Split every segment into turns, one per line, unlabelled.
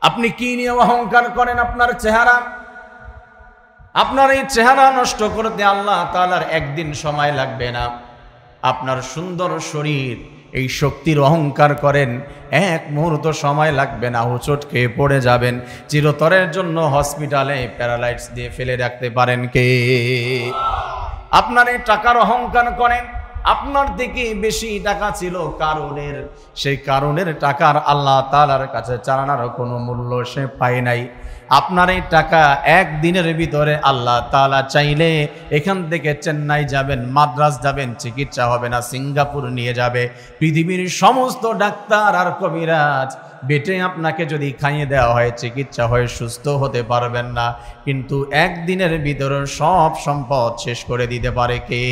আপনি কি নিয়ে অহংকার করেন? আপনার চেহারা। আপনার এই চেহারা নষ্ট করতে আল্লাহ তাআলার একদিন সময় লাগবে না। আপনার সুন্দর শরীর, এই শক্তির অহংকার করেন, এক মুহূর্ত সময় লাগবে না, হোঁচট খেয়ে পড়ে যাবেন। চিরতরের জন্য হসপিটালে প্যারালাইটস দিয়ে ফেলে রাখতে পারেন কে? আপনার এই টাকার অহংকার করেন। আপনার থেকে বেশি টাকা ছিল কারুনের, সেই কারুনের টাকার আল্লাহ তাআলার কাছে চালানোর কোনো মূল্য সে পায় নাই। আপনার এই টাকা একদিনের ভিতরে আল্লাহ তাআলা চাইলে এখান থেকে চেন্নাই যাবেন, মাদ্রাজ যাবেন, চিকিৎসা হবে না, সিঙ্গাপুর নিয়ে যাবে। পৃথিবীর সমস্ত ডাক্তার আর কবিরাজ বেটে আপনাকে যদি খাইয়ে দেওয়া হয়, চিকিৎসা হয়ে সুস্থ হতে পারবেন না। কিন্তু একদিনের ভিতরে সব সম্পদ শেষ করে দিতে পারে কে?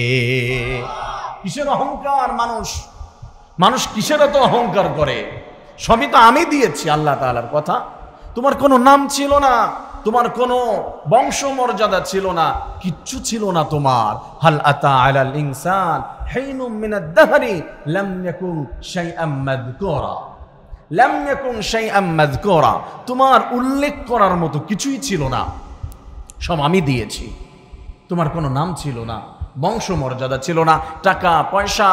কিসের অহংকার? মানুষ কিসের এত অহংকার করে? সবই তো আমি দিয়েছি। আল্লাহ তাআলার কথা, তোমার কোনো নাম ছিল না, তোমার কোনো বংশ মর্যাদা ছিল না, কিচ্ছু ছিল না তোমার। হাল আতা আলাল ইনসান হিনুম মিনাদ দাহরি লাম ইয়াকুন শাইআম মাযকুরা, লাম ইয়াকুন শাইআম মাযকুরা। তোমার উল্লেখ করার মতো কিছুই ছিল না, সব আমি দিয়েছি। তোমার কোনো নাম ছিল না, বংশ মর্যাদা ছিল না, টাকা পয়সা,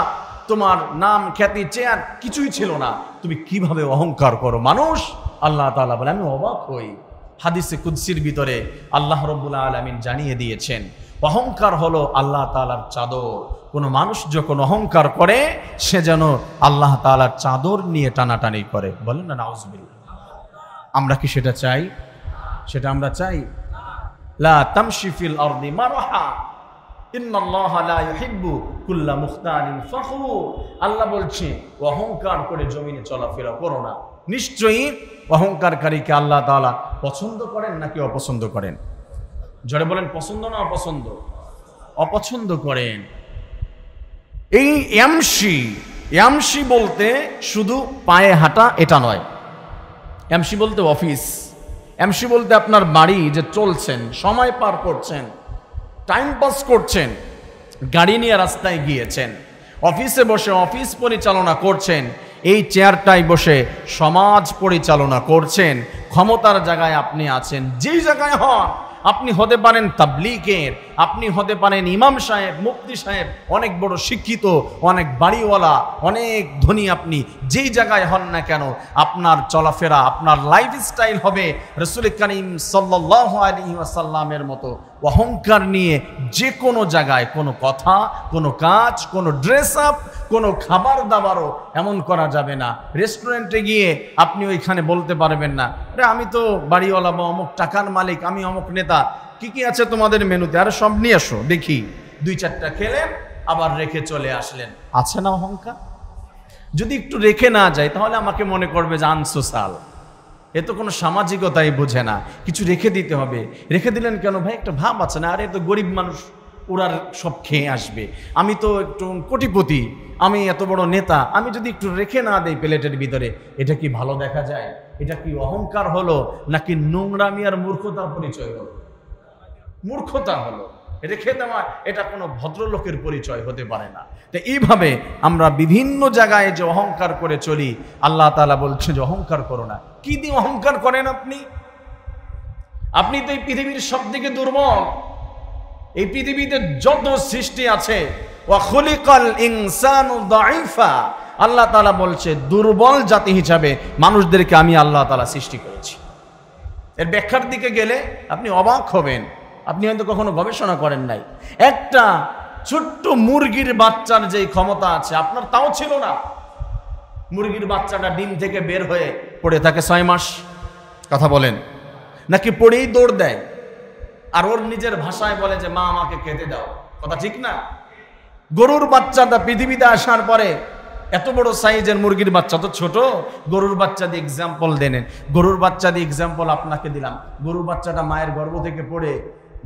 তোমার নাম খ্যাতি চেয়ার কিছুই ছিল না। তুমি কিভাবে অহংকার করো? মানুষ আল্লাহ তাআলা বলে, আমি অবাক হই। হাদিসে কুদসির ভিতরে আল্লাহ রাব্বুল আলামিন জানিয়ে দিয়েছেন, অহংকার হলো আল্লাহ তাআলার চাদর। কোনো মানুষ যখন অহংকার করে সে যেন আল্লাহ তাআলার চাদর নিয়ে টানাটানি করে। বলেন না নাউজুবিল্লাহ। আমরা কি সেটা চাই? সেটা আমরা চাই? লা তামশি ফিল আরদি মারহা ইন্নাল্লাহা লা ইউহিব্বু কুল্লা মুখতালিন ফখুর। আল্লাহ বলছে অহংকার করে জমিনে চলাফেরা করো না। নিশ্চয়ই অহংকারকারীকে আল্লাহ তাআলা পছন্দ করেন নাকি অপছন্দ করেন? জোরে বলেন, পছন্দ না অপছন্দ? অপছন্দ করেন। এই ইয়ামশি বলতে শুধু পায়ে হাঁটা এটা নয়। ইয়ামশি বলতে অফিস, ইয়ামশি বলতে আপনার বাড়ি যে চলছেন, সময় পার করছেন, টাইম পাস করছেন, গাড়ি নিয়ে রাস্তায় গিয়েছেন, অফিসে বসে অফিস পরিচালনা করছেন, এই চেয়ারটায় বসে সমাজ পরিচালনা করছেন, ক্ষমতার জায়গায় আপনি আছেন। যেই জায়গায় হন, আপনি হতে পারেন তাবলীগের, আপনি হতে পারেন ইমাম সাহেব, মুফতি সাহেব, অনেক বড় শিক্ষিত, অনেক বাড়িওয়ালা, অনেক ধনী, আপনি যেই জায়গায় হন না কেন, আপনার চলাফেরা, আপনার লাইফস্টাইল হবে রাসূল করিম সাল্লাল্লাহু আলাইহি ওয়াসাল্লামের মতো। অহংকার নিয়ে যে কোনো জায়গায় কোনো কথা, কোনো কাজ, কোনো ড্রেস আপ, কোনো খাবার দাবারও এমন করা যাবে না। রেস্টুরেন্টে গিয়ে আপনি ওইখানে বলতে পারবেন না, আরে আমি তো বাড়িওয়ালা বা অমুক টাকার মালিক, আমি অমুক নেতা, কি কি আছে তোমাদের মেনুতে, আরে সব নিয়ে আসো দেখি। 2-4টা খেলেন, আবার রেখে চলে আসলেন। আছে না অহংকার? যদি একটু রেখে না যায় তাহলে আমাকে মনে করবে যে আনসোশাল, এ তো কোনো সামাজিকতাই বোঝে না, কিছু রেখে দিতে হবে। রেখে দিলেন কেন ভাই? একটা ভাব আছে না, আরে তো গরিব মানুষ, ওরা সব খেয়ে আসবে, আমি তো একটু কোটিপতি, আমি এত বড় নেতা, আমি যদি একটু রেখে না দেই প্লেটের ভিতরে, এটা কি ভালো দেখা যায়? এটা কি অহংকার হলো নাকি নোংরামি আর মূর্খতার পরিচয় হলো? মূর্খতা হলো। রেখে দেওয়া এটা কোনো ভদ্রলোকের পরিচয় হতে পারে না। তো এইভাবে আমরা বিভিন্ন জায়গায় যে অহংকার করে চলি, আল্লাহ তাআলা বলছে যে অহংকার করো না। কি দিয়ে অহংকার করেন আপনি? আপনি তো এই পৃথিবীর সব থেকে দুর্বল। এই পৃথিবীতে যত সৃষ্টি আছে, ওয়া খুলিকাল ইনসানু দাঈফা, আল্লাহ তাআলা বলছে দুর্বল জাতি হিসাবে মানুষদেরকে আমি আল্লাহ তাআলা সৃষ্টি করেছি। এর ব্যাখ্যার দিকে গেলে আপনি অবাক হবেন, আপনি হয়তো কখনো গবেষণা করেন নাই। একটা ছোট্ট মুরগির বাচ্চার যে ক্ষমতা আছে আপনার তাও ছিল না। মুরগির বাচ্চাটা ডিম থেকে বের হয়ে পড়ে থাকে 6 মাস, কথা বলেন, নাকি পড়েই দৌড় দেয় আর ওর নিজের ভাষায় বলে যে মা আমাকে খেতে দাও, কথা ঠিক না? গরুর বাচ্চাটা পৃথিবীতে আসার পরে এত বড় সাইজের, মুরগির বাচ্চা তো ছোট। গরুর বাচ্চা দিয়ে এক্সাম্পল দেন, গরুর বাচ্চা দিয়ে এক্সাম্পল আপনাকে দিলাম। গরুর বাচ্চাটা মায়ের গর্ভ থেকে পড়ে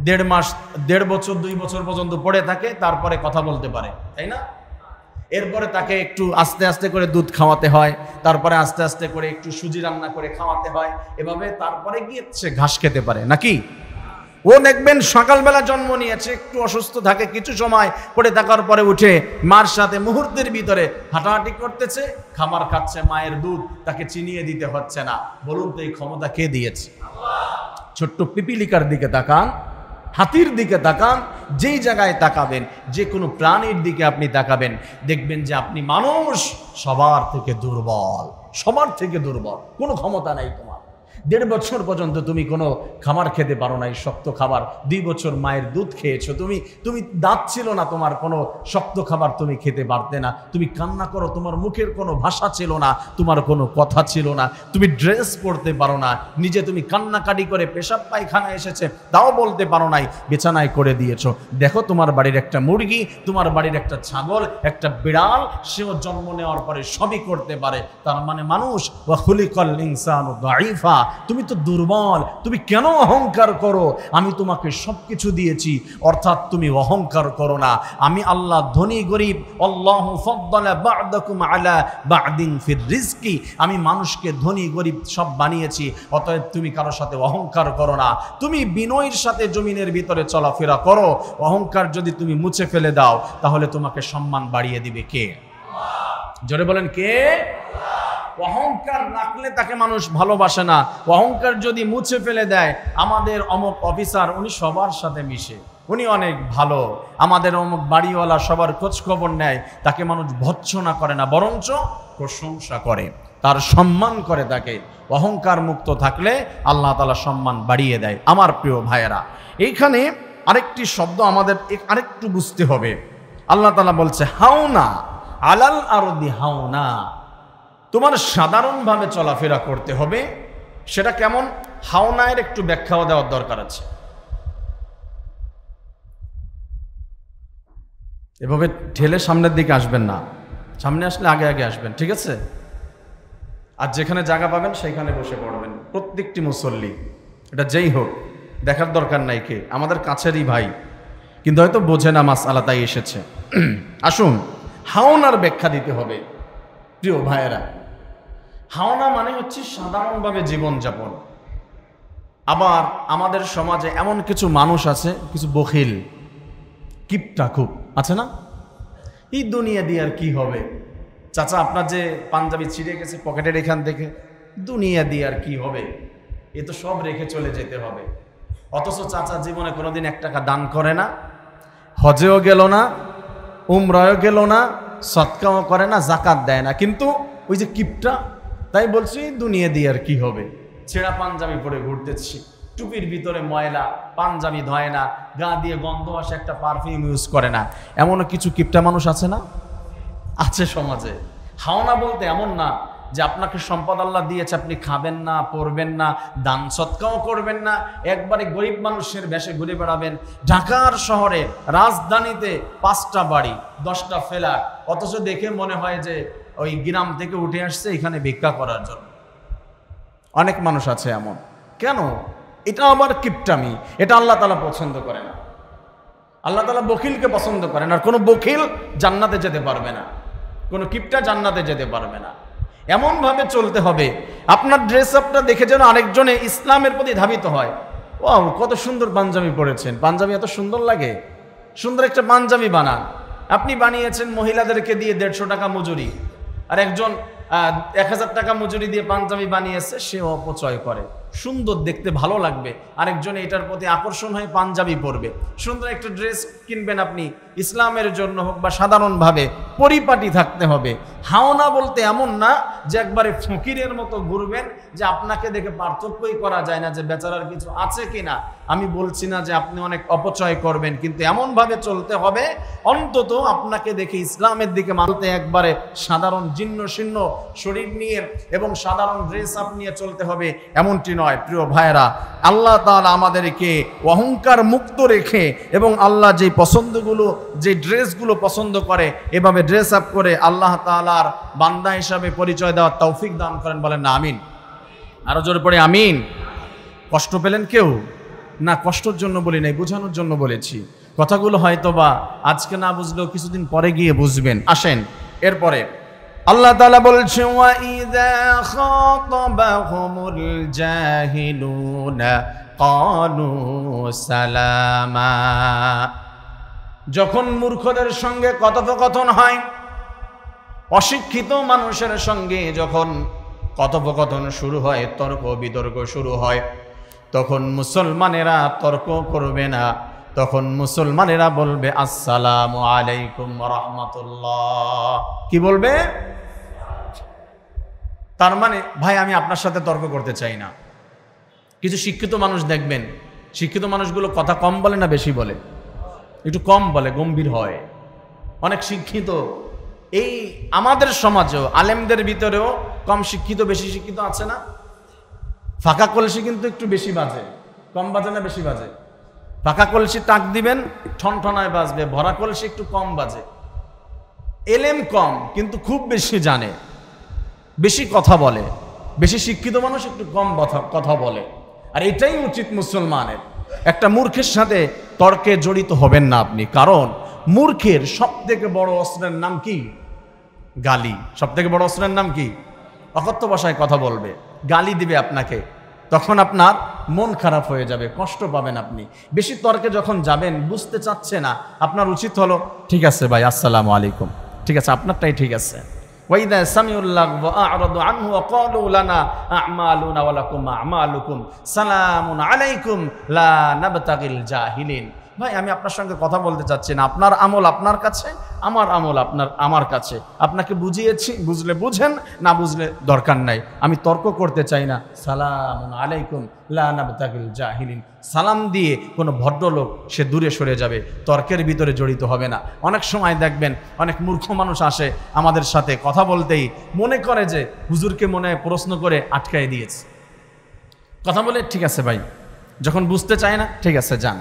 1.5 মাস, 1.5 বছর, 2 বছর পর্যন্ত পড়ে থাকে, তারপরে কথা বলতে পারে, তাই না? এরপরে তাকে একটু আস্তে আস্তে করে দুধ খাওয়াতে হয়, তারপরে আস্তে আস্তে করে একটু সুজি রান্না করে খাওয়াতে হয়, এভাবে তারপরে গিয়ে সে ঘাস খেতে পারে, নাকি? ও দেখবেন সকালবেলা জন্ম নিয়েছে, একটু অসুস্থ থাকে, কিছু সময় পড়ে থাকার পরে উঠে মার সাথে মুহূর্তের ভিতরে হাঁটাহাঁটি করতেছে, খাবার খাচ্ছে, মায়ের দুধ তাকে চিনিয়ে দিতে হচ্ছে না। বলুন তো এই ক্ষমতা কে দিয়েছে? ছোট্ট পিপিলিকার দিকে তাকান, হাতির দিকে তাকান, যেই জায়গায় তাকাবেন, যে কোনো প্রাণীর দিকে আপনি তাকাবেন, দেখবেন যে আপনি মানুষ সবার থেকে দুর্বল, সবার থেকে দুর্বল, কোনো ক্ষমতা নাই তোমার। 1.5 বছর পর্যন্ত তুমি কোনো খাবার খেতে পারো নাই, শক্ত খাবার। 2 বছর মায়ের দুধ খেয়েছো, তুমি দাঁত ছিল না, তোমার কোনো শক্ত খাবার তুমি খেতে পারতে না। তুমি কান্না করো, তোমার মুখের কোনো ভাষা ছিল না, তোমার কোনো কথা ছিল না, তুমি ড্রেস পরতে পারো না, নিজে তুমি কান্নাকাটি করে পেশাব পায়খানা এসেছে তাও বলতে পারো নাই, বিছানায় করে দিয়েছো। দেখো তোমার বাড়ির একটা মুরগি, তোমার বাড়ির একটা ছাগল, একটা বিড়াল, সেও জন্ম নেওয়ার পরে সবই করতে পারে। তার মানে মানুষ ওয়া খুলিকাল ইনসানু দাঈফা, তুমি তো দুর্বল, তুমি কেন অহংকার করো? আমি তোমাকে সবকিছু দিয়েছি, অর্থাৎ তুমি অহংকার করো না। আমি আল্লাহ ধনী গরিব, আল্লাহু ফাদ্দালা বা'দাকুম আলা বা'দিন ফির রিজকি, আমি মানুষকে ধনী গরিব সব বানিয়েছি, অতএব তুমি কারোর সাথে অহংকার করো না। তুমি বিনয়ের সাথে জমিনের ভিতরে চলাফেরা করো। অহংকার যদি তুমি মুছে ফেলে দাও, তাহলে তোমাকে সম্মান বাড়িয়ে দিবে কে? জোরে বলেন কে? অহংকার রাখলে তাকে মানুষ ভালোবাসে না। অহংকার যদি মুছে ফেলে দেয়, আমাদের অমুক অফিসার, উনি সবার সাথে মিশে, উনি অনেক ভালো, আমাদের অমুক বাড়িওয়ালা সবার খোঁজ খবর নেয়, তাকে মানুষ ভৎসনা করে না, বরঞ্চ প্রশংসা করে, তার সম্মান করে। তাকে অহংকার মুক্ত থাকলে আল্লাহ তাআলা সম্মান বাড়িয়ে দেয়। আমার প্রিয় ভাইয়েরা, এইখানে আরেকটি শব্দ আমাদের আরেকটু বুঝতে হবে। আল্লাহ তাআলা বলছে হাওনা আলাল আরদি হাওনা, তোমার সাধারণভাবে চলাফেরা করতে হবে। সেটা কেমন? হাওনায়ের একটু ব্যাখ্যাও দেওয়ার দরকার আছে। এভাবে ঠেলে সামনের দিকে আসবেন না, সামনে আসলে আগে আগে আসবেন, ঠিক আছে? আর যেখানে জায়গা পাবেন সেইখানে বসে পড়বেন, প্রত্যেকটি মুসল্লি, এটা যেই হোক, দেখার দরকার নাই কে, আমাদের কাছেরই ভাই, কিন্তু হয়তো বোঝে না মাসআলা, তাই এসেছে। আসুন, হাওনার ব্যাখ্যা দিতে হবে। প্রিয় ভাইয়েরা, হাওনা মানে হচ্ছে সাধারণভাবে জীবনযাপন। আবার আমাদের সমাজে এমন কিছু মানুষ আছে, কিছু বখিল, কিপটা খুব আছে না? এই দুনিয়া দিয়ে আর কি হবে? চাচা আপনার যে পাঞ্জাবি ছিঁড়ে গেছে পকেটের এখান থেকে, দুনিয়া দিয়ে আর কি হবে? এ তো সব রেখে চলে যেতে হবে। অথচ চাচা জীবনে কোনোদিন 1 টাকা দান করে না, হজেও গেল না, উমরায়ও গেল না, সদকাও করে না, জাকাত দেয় না, কিন্তু ওই যে কিপটা, তাই বলছি দুনিয়া দিয়ে আর কি হবে? ছেঁড়া পাঞ্জাবি পরে ঘুরতেছি, টুপির ভিতরে ময়লা, পাঞ্জাবি ধয় না, গা দিয়ে গন্ধ আসে, একটা পারফিউম ইউজ করে না, এমনও কিছু কিপটা মানুষ আছে না? আছে সমাজে। হাওনা বলতে এমন না যে আপনাকে সম্পদ আল্লাহ দিয়েছে, আপনি খাবেন না, পরবেন না, দান সৎকাও করবেন না, একবারে গরিব মানুষের বেশে ঘুরে বেড়াবেন। ঢাকার শহরে রাজধানীতে 5টা বাড়ি, 10টা ফ্ল্যাট, অথচ দেখে মনে হয় যে ওই গ্রাম থেকে উঠে আসছে এখানে ভিক্ষা করার জন্য। অনেক মানুষ আছে এমন। কেন? এটা আবার কিপটামি, এটা আল্লাহ তাআলা পছন্দ করে না। আল্লাহ তাআলা বখিলকে পছন্দ করেন, আর কোনো বখিল জান্নাতে যেতে পারবে না, কোনো কিপটা জান্নাতে যেতে পারবে না। এমনভাবে চলতে হবে, আপনার ড্রেস আপটা দেখে যেন আরেকজনে ইসলামের প্রতি ধাবিত হয়। ওয়াও, কত সুন্দর পাঞ্জাবি পরেছেন, পাঞ্জাবি এত সুন্দর লাগে, সুন্দর একটা পাঞ্জাবি বানান। আপনি বানিয়েছেন মহিলাদেরকে দিয়ে 150 টাকা মজুরি, আর একজন 1000 টাকা মজুরি দিয়ে পাঞ্জাবি বানিয়েছে, সে অপচয় করে। সুন্দর দেখতে ভালো লাগবে, আরেকজন এটার প্রতি আকর্ষণ হয়ে পাঞ্জাবি পরবে। সুন্দর একটা ড্রেস কিনবেন আপনি, ইসলামের জন্য হোক বা সাধারণভাবে, পরিপাটি থাকতে হবে। হাওনা বলতে এমন না যে একবারে ফকিরের মতো ঘুরবেন, যে আপনাকে দেখে পার্থক্যই করা যায় না যে বেচারার কিছু আছে কিনা। আমি বলছি না যে আপনি অনেক অপচয় করবেন, কিন্তু এমনভাবে চলতে হবে অন্তত আপনাকে দেখে ইসলামের দিকে মানতে, একবারে সাধারণ জীর্ণ শীর্ণ শরীর নিয়ে এবং সাধারণ ড্রেস আপ নিয়ে চলতে হবে, এমনটি নয়। প্রিয় ভাইয়েরা, আল্লাহ তাআলা আমাদেরকে অহংকার মুক্ত রেখে এবং আল্লাহ যে পছন্দগুলো, যে ড্রেসগুলো পছন্দ করে, এভাবে ড্রেস আপ করে আল্লাহ তাআলার বান্দা হিসাবে পরিচয় দেওয়ার তৌফিক দান করেন। বলেন না আমিন? আরো জোরে পড়ে আমিন। কষ্ট পেলেন কেউ? না, কষ্টের জন্য বলি নাই, বোঝানোর জন্য বলেছি। কথাগুলো হয়তোবা আজকে না বুঝলেও কিছুদিন পরে গিয়ে বুঝবেন। আসেন এরপরে আল্লাহ তাআলা বলছেন, ওয়া ইযা খাতাবাহুমুল জাহিলুনা ক্বালু সালামা। যখন মূর্খদের সঙ্গে কথোপকথন হয়, অশিক্ষিত মানুষের সঙ্গে যখন কথোপকথন শুরু হয়, তর্ক বিতর্ক শুরু হয়, তখন মুসলমানেরা তর্ক করবে না, তখন মুসলমানেরা বলবে আসসালামু আলাইকুম ওয়া রাহমাতুল্লাহ। কি বলবে? তার মানে ভাই আমি আপনার সাথে তর্ক করতে চাই না। কিছু শিক্ষিত মানুষ দেখবেন, শিক্ষিত মানুষগুলো কথা কম বলে না বেশি বলে? একটু কম বলে, গম্ভীর হয়। অনেক শিক্ষিত এই আমাদের সমাজেও, আলেমদের ভিতরেও কম শিক্ষিত বেশি শিক্ষিত আছে না? ফাঁকা কলসি কিন্তু একটু বেশি বাজে, কম বাজে না বেশি বাজে? ফাঁকা কলসি টাক দিবেন ঠনঠনায় বাজবে, ভরা কলসি একটু কম বাজে। এলেম কম কিন্তু খুব বেশি জানে, বেশি কথা বলে। বেশি শিক্ষিত মানুষ একটু কম কথা বলে। আর এটাই উচিত মুসলমানের। একটা মূর্খের সাথে তর্কে জড়িত হবেন না আপনি, কারণ মূর্খের সব থেকে বড় অস্ত্রের নাম কি? গালি। সব থেকে বড় অস্ত্রের নাম কি? অকথ্য ভাষায় কথা বলবে, গালি দিবে আপনাকে, তখন আপনার মন খারাপ হয়ে যাবে, কষ্ট পাবেন আপনি। বেশি তর্কে যখন যাবেন, বুঝতে চাচ্ছে না, আপনার উচিত হলো ঠিক আছে ভাই আসসালামু আলাইকুম, ঠিক আছে আপনারটাই ঠিক আছে। ওয়াইদা সামিউল্লাহ ওয়া আ'রাদু আনহু ওয়া ক্বালু লানা আ'মালুনা ওয়া লাকুম আ'মালুকুম সালামুন আলাইকুম লা নাবতাগিল জাহিলিন। ভাই আমি আপনার সঙ্গে কথা বলতে চাচ্ছি না, আপনার আমল আপনার কাছে, আমার আমল আমার কাছে। আপনাকে বুঝিয়েছি, বুঝলে বুঝেন, না বুঝলে দরকার নাই। আমি তর্ক করতে চাই না। সালামুন আলাইকুম লা নাবতাগিল জাহিলিন। সালাম দিয়ে কোনো ভদ্রলোক সে দূরে সরে যাবে, তর্কের ভিতরে জড়িত হবে না। অনেক সময় দেখবেন অনেক মূর্খ মানুষ আসে আমাদের সাথে কথা বলতেই মনে করে যে হুজুরকে মনে হয় প্রশ্ন করে আটকায় দিয়েছে। কথা বলে ঠিক আছে ভাই, যখন বুঝতে চায় না ঠিক আছে যান,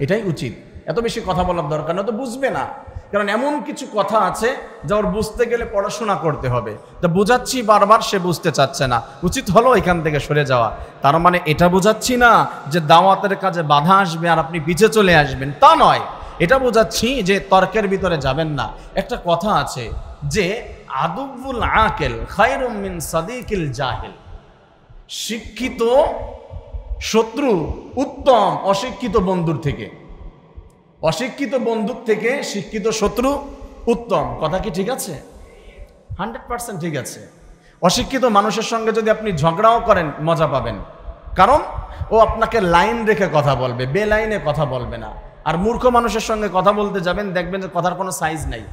এটাই উচিত। এত বেশি কথা বলার দরকার না, তো বুঝবে না। কারণ এমন কিছু কথা আছে যা ওর বুঝতে গেলে পড়াশোনা করতে হবে, তা বোঝাচ্ছি বারবার, সে বুঝতে চাচ্ছে না। উচিত হলো এখান থেকে সরে যাওয়া। তার মানে এটা বোঝাচ্ছি না যে দাওয়াতের কাজে বাধা আসবে আর আপনি পিছিয়ে চলে আসবেন, তা নয়। এটা বোঝাচ্ছি যে তর্কের ভিতরে যাবেন না। একটা কথা আছে যে আদুবুল আকেল খায়রুম মিন সাদিকিল জাহিল। শিক্ষিত শত্রু উত্তম অশিক্ষিত বন্ধুর থেকে। অশিক্ষিত বন্ধুর থেকে শিক্ষিত শত্রু উত্তম। কথা কি ঠিক আছে? 100% ঠিক আছে। অশিক্ষিত মানুষের সঙ্গে যদি আপনি ঝগড়াও করেন মজা পাবেন, কারণ ও আপনাকে লাইন রেখে কথা বলবে, বেলাইনে কথা বলবে না। আর মূর্খ মানুষের সঙ্গে কথা বলতে যাবেন, দেখবেন যে কথার কোনো সাইজ নাই,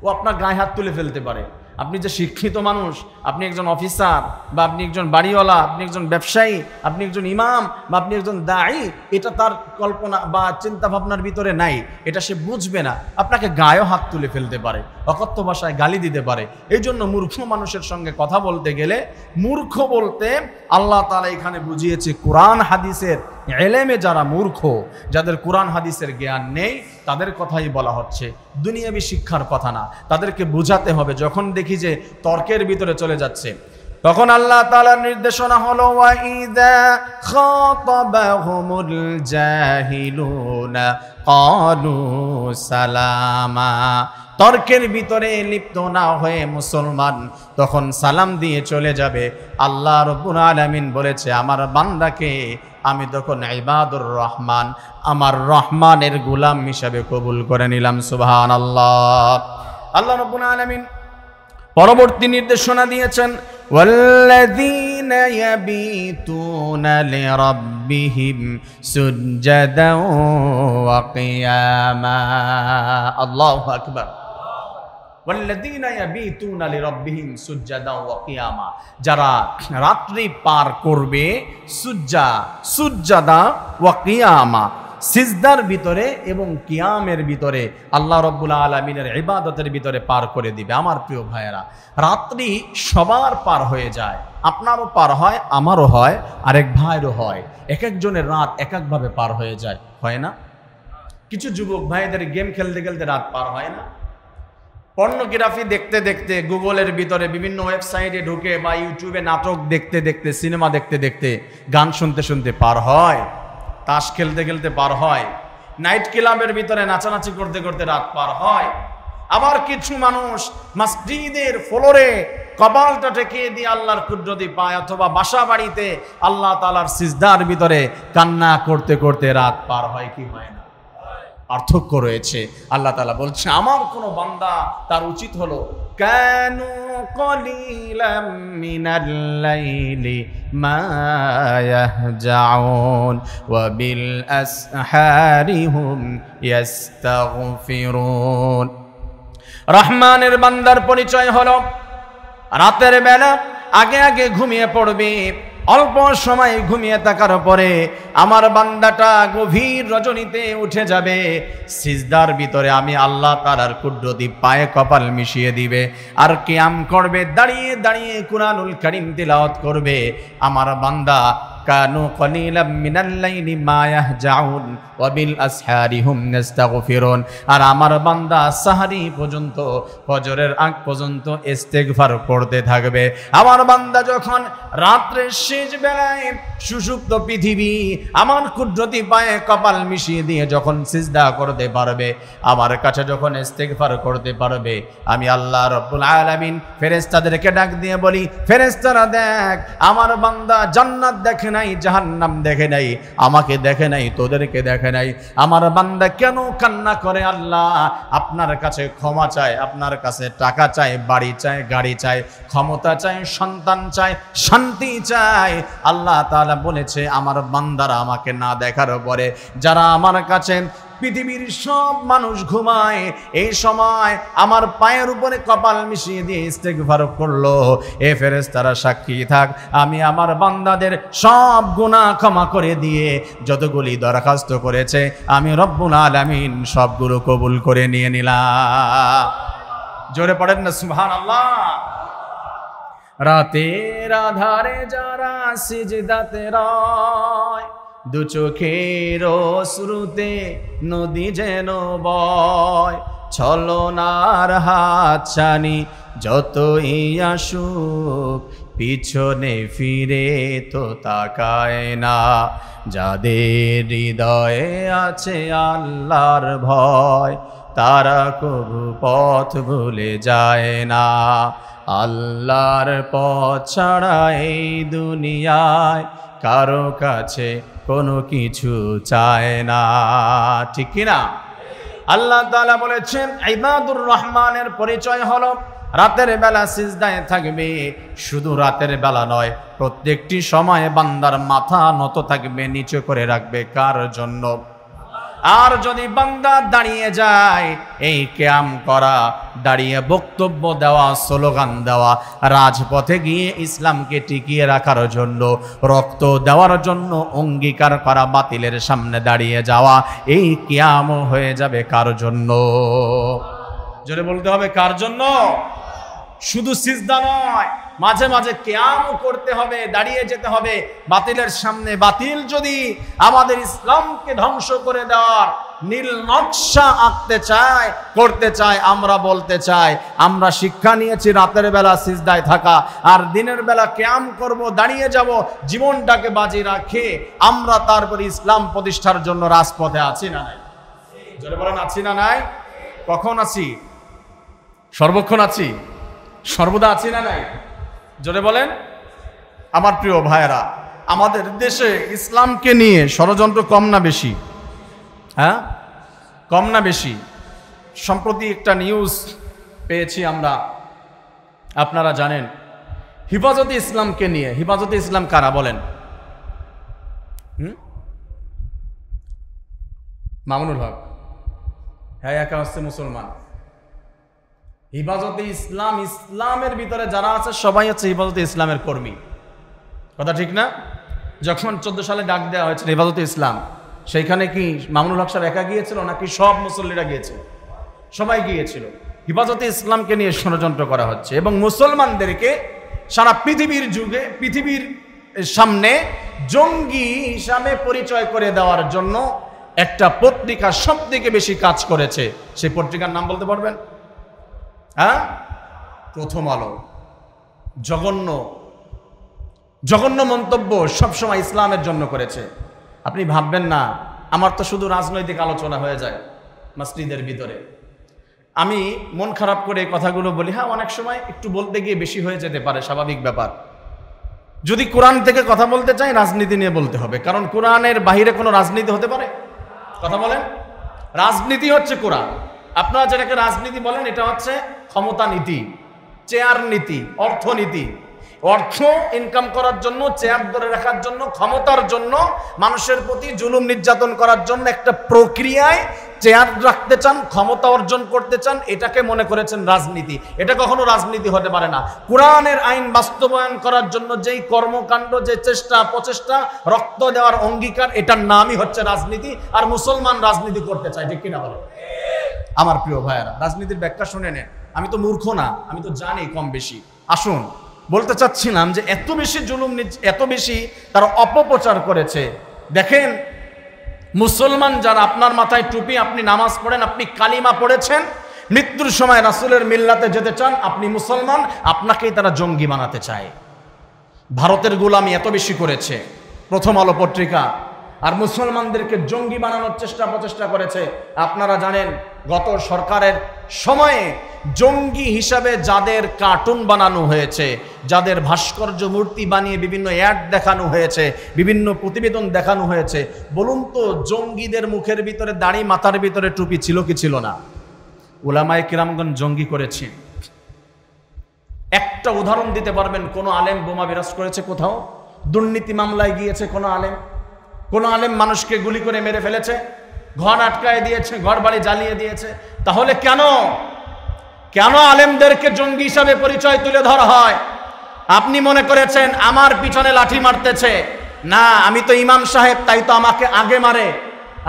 ও আপনার গায়ে হাত তুলে ফেলতে পারে। আপনি যে শিক্ষিত মানুষ, আপনি একজন অফিসার বা আপনি একজন বাড়িওয়ালা, আপনি একজন ব্যবসায়ী, আপনি একজন ইমাম বা আপনি একজন দায়ী, এটা তার কল্পনা বা চিন্তা ভাবনার ভিতরে নাই, এটা সে বুঝবে না। আপনাকে গায়েও হাত তুলে ফেলতে পারে, অকথ্য ভাষায় গালি দিতে পারে। এই জন্য মূর্খ মানুষের সঙ্গে কথা বলতে গেলে, মূর্খ বলতে আল্লাহ তাআলা এখানে বুঝিয়েছে কোরআন হাদিসের এলেমে যারা মূর্খ, যাদের কোরআন হাদিসের জ্ঞান নেই, তাদের কথাই বলা হচ্ছে, দুনিয়াবী শিক্ষার কথা না। তাদেরকে বোঝাতে হবে। যখন দেখি যে তর্কের ভিতরে চলে যাচ্ছে, তখন আল্লাহ তাআলার নির্দেশনা হলো ওয়াইদা খাতাবাহুমুল জাহিলুনা ক্বালু সালামা। তর্কের ভিতরে লিপ্ত না হয়ে মুসলমান তখন সালাম দিয়ে চলে যাবে। আল্লাহ রাব্বুল আলামিন বলেছে আমার বান্দাকে আমি তখন ইবাদুর রহমান, আমার রহমানের গোলাম হিসাবে কবুল করে নিলাম। সুবহানাল্লাহ। আল্লাহ রাব্বুল আলামিন পরবর্তী নির্দেশনা দিয়েছেন ওয়াল্লাযীনা ইয়াবিতুনা লিরাব্বিহিম সুজদান ওয়া কিয়ামা। আল্লাহু আকবার। ওয়াল্লাযীনা ইয়াবিতুনা লিরাব্বিহিম সুজদান ওয়া কিয়ামা। যারা রাত্রি পার করবে সুজদা ওয়া কিয়ামা, সিজদার ভিতরে এবং কিয়ামের ভিতরে, আল্লাহ রাব্বুল আলামিনের ইবাদতের ভিতরে পার করে দিবে। আমার প্রিয় ভাইয়েরা, রাত্রি সবার পার হয়ে যায়, আপনারও পার হয়, আমারও হয়, আরেক ভাইয়েরও হয়। এক একজনের রাত এক একভাবে পার হয়ে যায়, হয় না? কিছু যুবক ভাইদের গেম খেলতে খেলতে রাত পার হয় না? পর্নোগ্রাফি দেখতে দেখতে, গুগলের ভিতরে বিভিন্ন ওয়েবসাইটে ঢুকে বা ইউটিউবে নাটক দেখতে দেখতে, সিনেমা দেখতে দেখতে, গান শুনতে শুনতে পার হয়, তাস খেলতে খেলতে পার হয়, নাইট ক্লাবের ভিতরে নাচানাচি করতে করতে রাত পার হয়। আবার কিছু মানুষ মসজিদের ফ্লোরে কপালটা ঠেকিয়ে দিয়ে আল্লাহর কুদরতি পায়, অথবা বাসা বাড়িতে আল্লাহ তাআলার সিজদার ভিতরে কান্না করতে করতে রাত পার হয় কি হয় না? পার্থক্য রয়েছে। আল্লাহ তাআলা বলছে আমার কোন বান্দা তার উচিত হলো কানু কলিলাম মিনাল লাইলি মা ইয়াহজাউন ওয়া বিল আসহারি হুম ইস্তাগফিরুন। রহমানের বান্দার পরিচয় হলো রাতের বেলা আগে আগে ঘুমিয়ে পড়বে, অল্প সময় ঘুমিয়ে থাকার পরে আমার বান্দাটা গভীর রজনীতে উঠে যাবে, সিজদার ভিতরে আমি আল্লাহ তাআলার কুদরতি পায়ে কপাল মিশিয়ে দিবে, আর কিয়াম করবে, দাঁড়িয়ে দাঁড়িয়ে কুরআনুল কারীম তিলাওয়াত করবে। আমার বান্দা কানু কলিলাম মিনাল লাইলি মা ইয়াহজাউন ওয়া বিল আসহারি হুম ইস্তাগফিরুন। আর আমার বান্দা সাহরি পর্যন্ত, ফজরের আগ পর্যন্ত ইস্তেগফার করতে থাকবে। আমার বান্দা যখন রাত্রের শেষ বেলায় সুষুপ্ত পৃথিবী আমার কুদরতি পায়ে কপাল মিশিয়ে দিয়ে যখন সিজদা করতে পারবে, আমার কাছে যখন ইস্তেগফার করতে পারবে, আমি আল্লাহ রাব্বুল আলামিন ফেরেশতাদেরকে ডাক দিয়ে বলি, ফেরেশতারা দেখ আমার বান্দা জান্নাত দেখে নাই, জাহান্নাম দেখে নাই, আমাকে দেখে নাই, তোদেরকে দেখে নাই, আমার বান্দা কেন কান্না করে? আল্লাহ আপনার কাছে ক্ষমা চায়, আপনার কাছে টাকা চায়, বাড়ি চায়, গাড়ি চায়, ক্ষমতা চায়, সন্তান চায়, শান্তি চায়। আল্লাহ তাআলা বলেছে আমার বান্দারা আমাকে না দেখার পরে যারা আমার কাছে পৃথিবীর সব মানুষ ঘুমায় এই সময় আমার পায়ের উপরে কপাল মিশিয়ে দিয়ে ইস্তেগফার করলো, এ ফেরেশতারা সাক্ষী থাক আমি আমার বান্দাদের সব গুনাহ ক্ষমা করে দিয়ে যতগুলি দরখাস্ত করেছে আমি রব্বুল আলামিন সবগুলো কবুল করে নিয়ে নিলাম। জোরে পড়েন না সুবহানাল্লাহ। রাতের আধারে যারা সিজদাতে রয়, দু চোখের অশ্রুতে নদী যেন বয়, ছলনার হাতছানি যতই আসুক পিছনে ফিরে তো তাকায় না, যাদের হৃদয়ে আছে আল্লাহর ভয় তারা কবু পথ ভুলে যায় না। আল্লাহর পথ ছাড়া এই দুনিয়ায় কারো কাছে কোনো কিছু চায় না, ঠিক কিনা? আল্লাহ তাআলা বলেছেন ইবাদুর রহমানের পরিচয় হলো রাতের বেলা সিজদায় থাকবে। শুধু রাতের বেলা নয়, প্রত্যেকটি সময়ে বান্দার মাথা নত থাকবে, নিচু করে রাখবে কার জন্য? আর যদি বান্দা দাঁড়িয়ে যায়, এই কিয়াম করা, দাঁড়িয়ে বক্তব্য দেওয়া, স্লোগান দেওয়া, রাজপথে গিয়ে ইসলামকে টিকিয়ে রাখার জন্য, রক্ত দেওয়ার জন্য অঙ্গীকার করা, বাতিলের সামনে দাঁড়িয়ে যাওয়া, এই কিয়াম হয়ে যাবে কার জন্য? জোরে বলতে হবে কার জন্য? শুধু সিজদা নয়, মাঝে মাঝে কিয়াম করতে হবে, দাঁড়িয়ে যেতে হবে বাতিলের সামনে। বাতিল যদি আমাদের ইসলামকে ধ্বংস করে দেওয়ার নীল নকশা আঁকতে চায়, করতে চায়, আমরা বলতে চাই আমরা শিক্ষা নিয়েছি রাতের বেলা সিজদায় থাকা, আর দিনের বেলা কিয়াম করব, দাঁড়িয়ে যাব, জীবনটাকে বাজি রাখে আমরা তারপরে ইসলাম প্রতিষ্ঠার জন্য রাজপথে আছি না নাই? জোরে বলেন আছি না নাই? কখন আছি? সর্বক্ষণ আছি? সর্বদা আছি না নাই? জোরে বলেন। আমার প্রিয় ভাইয়েরা, আমাদের দেশে ইসলামকে নিয়ে ষড়যন্ত্র কম না বেশি? হ্যাঁ, কম না বেশি? সম্প্রতি একটা নিউজ পেয়েছি আমরা, আপনারা জানেন হেফাজতে ইসলামকে নিয়ে। হেফাজতে ইসলাম কারা বলেন? মামুনুল হক, হ্যাঁ, একা হচ্ছে মুসলমান। হেফাজতে ইসলাম, ইসলামের ভিতরে যারা আছে সবাই হচ্ছে হেফাজতে ইসলামের কর্মী, কথা ঠিক না? যখন 14 সালে ডাক দেওয়া হয়েছিল হেফাজতে ইসলাম, সেইখানে কি মামুনুল হক সাহেব একা গিয়েছিল নাকি সব মুসল্লিরা গিয়েছিল? সবাই গিয়েছিল। হেফাজতে ইসলামকে নিয়ে ষড়যন্ত্র করা হচ্ছে এবং মুসলমানদেরকে সারা পৃথিবীর যুগে, পৃথিবীর সামনে জঙ্গি হিসাবে পরিচয় করে দেওয়ার জন্য একটা পত্রিকা সব থেকে বেশি কাজ করেছে। সেই পত্রিকার নাম বলতে পারবেন? হ্যাঁ, প্রথম আলো। জঘন্য জঘন্য মন্তব্য সবসময় ইসলামের জন্য করেছে। আপনি ভাববেন না আমার তো শুধু রাজনৈতিক আলোচনা হয়ে যায় মসজিদের ভিতরে। আমি মন খারাপ করে এই কথাগুলো বলি, হ্যাঁ অনেক সময় একটু বলতে গিয়ে বেশি হয়ে যেতে পারে, স্বাভাবিক ব্যাপার। যদি কোরআন থেকে কথা বলতে চাই রাজনীতি নিয়ে বলতে হবে, কারণ কোরআনের বাহিরে কোনো রাজনীতি হতে পারে? কথা বলেন। রাজনীতি হচ্ছে কোরআন। আপনারা যেটাকে রাজনীতি বলেন এটা হচ্ছে ক্ষমতা নীতি, চেয়ার নীতি, অর্থনীতি। অর্থ ইনকাম করার জন্য, চেয়ার ধরে রাখার জন্য, ক্ষমতার জন্য, মানুষের প্রতি জুলুম নির্যাতন করার জন্য একটা প্রক্রিয়ায় চেয়ার রাখতে চান, ক্ষমতা অর্জন করতে চান, এটাকে মনে করেছেন রাজনীতি। এটা কখনো রাজনীতি হতে পারে না। কোরআনের আইন বাস্তবায়ন করার জন্য যেই কর্মকাণ্ড, যে চেষ্টা প্রচেষ্টা, রক্ত দেওয়ার অঙ্গীকার, এটার নামই হচ্ছে রাজনীতি। আর মুসলমান রাজনীতি করতে চায়, ঠিক কিনা বলে? আমার প্রিয় ভাইয়েরা, রাজনীতির ব্যাখ্যা শুনে নেন। আমি তো মূর্খ না, আমি তো জানি কম বেশি। আসুন, বলতে চাচ্ছিলাম যে এত বেশি জুলুম, এত বেশি তারা অপপ্রচার করেছে। দেখেন, মুসলমান যারা, আপনার মাথায় টুপি, আপনি নামাজ পড়েন, আপনি কালিমা পড়েছেন, মৃত্যুর সময় রাসূলের মিল্লাতে যেতে চান, আপনি মুসলমান, আপনাকেই তারা জঙ্গি বানাতে চায়। ভারতের গোলামি এত বেশি করেছে প্রথম আলো পত্রিকা, আর মুসলমানদেরকে জঙ্গি বানানোর প্রচেষ্টা করেছে। আপনারা জানেন গত সরকারের সময়ে জঙ্গি হিসাবে যাদের কার্টুন বানানো হয়েছে, যাদের ভাস্কর্য মূর্তি বানিয়ে বিভিন্ন অ্যাড দেখানো হয়েছে, বিভিন্ন প্রতিবেদন দেখানো হয়েছে, বলুন তো জঙ্গিদের মুখের ভিতরে দাড়ি, মাথার ভিতরে টুপি ছিল কি ছিল না? উলামায়ে কিরামগণ জঙ্গি করেছে। একটা উদাহরণ দিতে পারবেন কোন আলেম বোমা বিরাজ করেছে কোথাও? দুর্নীতি মামলায় গিয়েছে কোন আলেম মানুষকে গুলি করে মেরে ফেলেছে, ঘর আটকায় দিয়েছে, ঘর বাড়ি জ্বালিয়ে দিয়েছে? তাহলে কেন আলেমদেরকে জঙ্গি হিসাবে পরিচয় তুলে ধরা হয়? আপনি মনে করেছেন আমার পিছনে লাঠি মারতেছে? না, আমি তো ইমাম সাহেব, তাই তো আমাকে আগে মারে।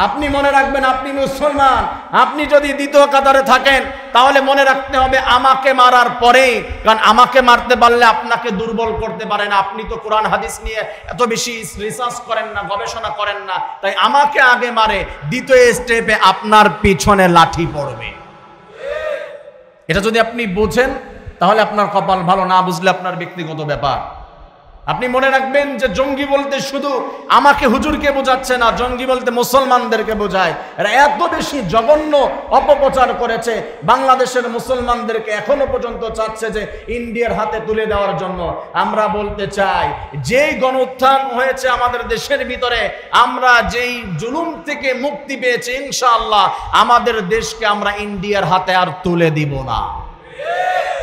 আপনি মনে রাখবেন আপনি মুসলমান। আপনি যদি দ্বিতীয় কাতারে থাকেন তাহলে মনে রাখতে হবে আমাকে মারার পরে, কারণ আমাকে মারতে পারলে আপনাকে দুর্বল করতে পারে না। আপনি তো কোরআন হাদিস নিয়ে এত বেশি রিসার্চ করেন না, গবেষণা করেন না, তাই আমাকে আগে মারে, দ্বিতীয় স্টেপে আপনার পিছনে লাঠি পড়বে। এটা যদি আপনি বুঝেন তাহলে আপনার কপাল ভালো, না বুঝলে আপনার ব্যক্তিগত ব্যাপার। আপনি মনে রাখবেন যে জঙ্গি বলতে শুধু আমাকে হুজুরকে বোঝাচ্ছে না, জঙ্গি বলতে মুসলমানদেরকে বোঝায়। এরা এত বেশি জঘন্য অপপ্রচার করেছে, বাংলাদেশের মুসলমানদেরকে এখনো পর্যন্ত চাচ্ছে যে ইন্ডিয়ার হাতে তুলে দেওয়ার জন্য। আমরা বলতে চাই, যেই গণউত্থান হয়েছে আমাদের দেশের ভিতরে, আমরা যেই জুলুম থেকে মুক্তি পেয়েছি, ইনশাআল্লাহ আমাদের দেশকে আমরা ইন্ডিয়ার হাতে আর তুলে দিব না।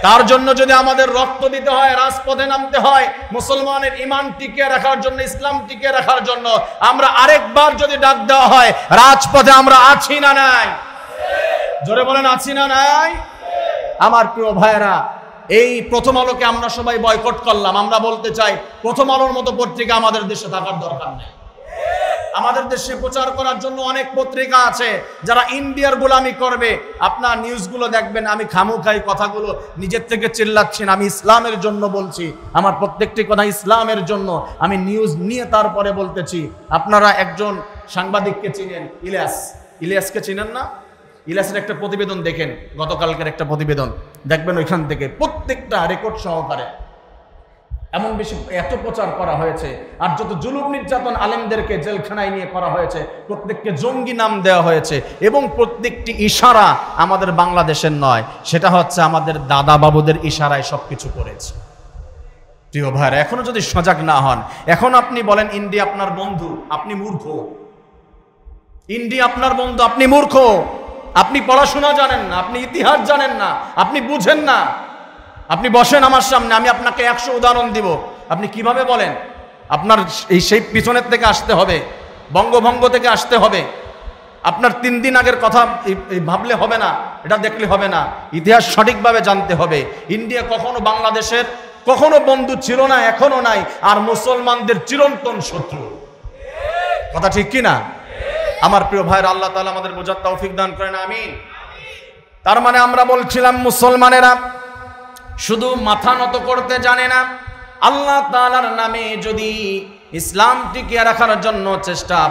তার জন্য যদি আমাদের রক্ত দিতে হয়, রাজপথে নামতে হয়, মুসলমানের ঈমান টিকিয়ে রাখার জন্য, ইসলাম টিকিয়ে রাখার জন্য, আমরা আরেকবার যদি ডাক দেওয়া হয়, রাজপথে আমরা আছি না নাই? জোরে বলেন, আছি না নাই? আমার প্রিয় ভাইয়েরা, এই প্রথম আলোকে আমরা সবাই বয়কট করলাম। আমরা বলতে চাই, প্রথম আলোর মতো পত্রিকা আমাদের দেশে থাকার দরকার নেই। আমাদের দেশে প্রচার করার জন্য অনেক পত্রিকা আছে যারা ইন্ডিয়ার গোলামি করবে। আপনার নিউজগুলো দেখবেন, আমি খামুখাই কথাগুলো নিজের থেকে চিল্লাচ্ছি না, আমি ইসলামের জন্য বলছি। আমার প্রত্যেকটি কথা ইসলামের জন্য। আমি নিউজ নিয়ে তারপরে বলতেছি। আপনারা একজন সাংবাদিককে চিনেন, ইলিয়াসকে চিনেন না? ইলিয়াসের একটা প্রতিবেদন দেখেন, গতকালকের একটা প্রতিবেদন দেখবেন, ওইখান থেকে প্রত্যেকটা রেকর্ড সহকারে এমন বেশি এত প্রচার করা হয়েছে। আর যত জুলুম নির্যাতন আলেমদেরকে জেলখানায় নিয়ে করা হয়েছে, প্রত্যেককে জঙ্গি নাম দেওয়া হয়েছে, এবং প্রত্যেকটি ইশারা আমাদের বাংলাদেশের নয়, সেটা হচ্ছে আমাদের দাদা বাবুদের ইশারায় সবকিছু করেছে। প্রিয় ভাইরা, এখনো যদি সজাগ না হন, এখন আপনি বলেন ইন্ডিয়া আপনার বন্ধু, আপনি মূর্খ। ইন্ডিয়া আপনার বন্ধু, আপনি মূর্খ। আপনি পড়াশোনা জানেন না, আপনি ইতিহাস জানেন না, আপনি বুঝেন না। আপনি বসেন আমার সামনে, আমি আপনাকে 100 উদাহরণ দিব। আপনি কিভাবে বলেন? আপনার সেই পিছনের থেকে আসতে হবে, বঙ্গভঙ্গ থেকে আসতে হবে। আপনার 3 দিন আগের কথা ভাবলে হবে না, এটা দেখলে হবে না, ইতিহাস সঠিকভাবে জানতে হবে। ইন্ডিয়া কখনো বাংলাদেশের কখনো বন্ধু ছিল না, এখনো নাই, আর মুসলমানদের চিরন্তন শত্রু। কথা ঠিক কি না? আমার প্রিয় ভাইরা, আল্লাহ তাআলা আমাদের বোঝার তৌফিক দান করেন, আমিন। তার মানে আমরা বলছিলাম, মুসলমানেরা শুধু মাথা নত করতে জানে না, আল্লাহ তাআলার নামে যদি ইসলাম টিকিয়ে রাখার জন্য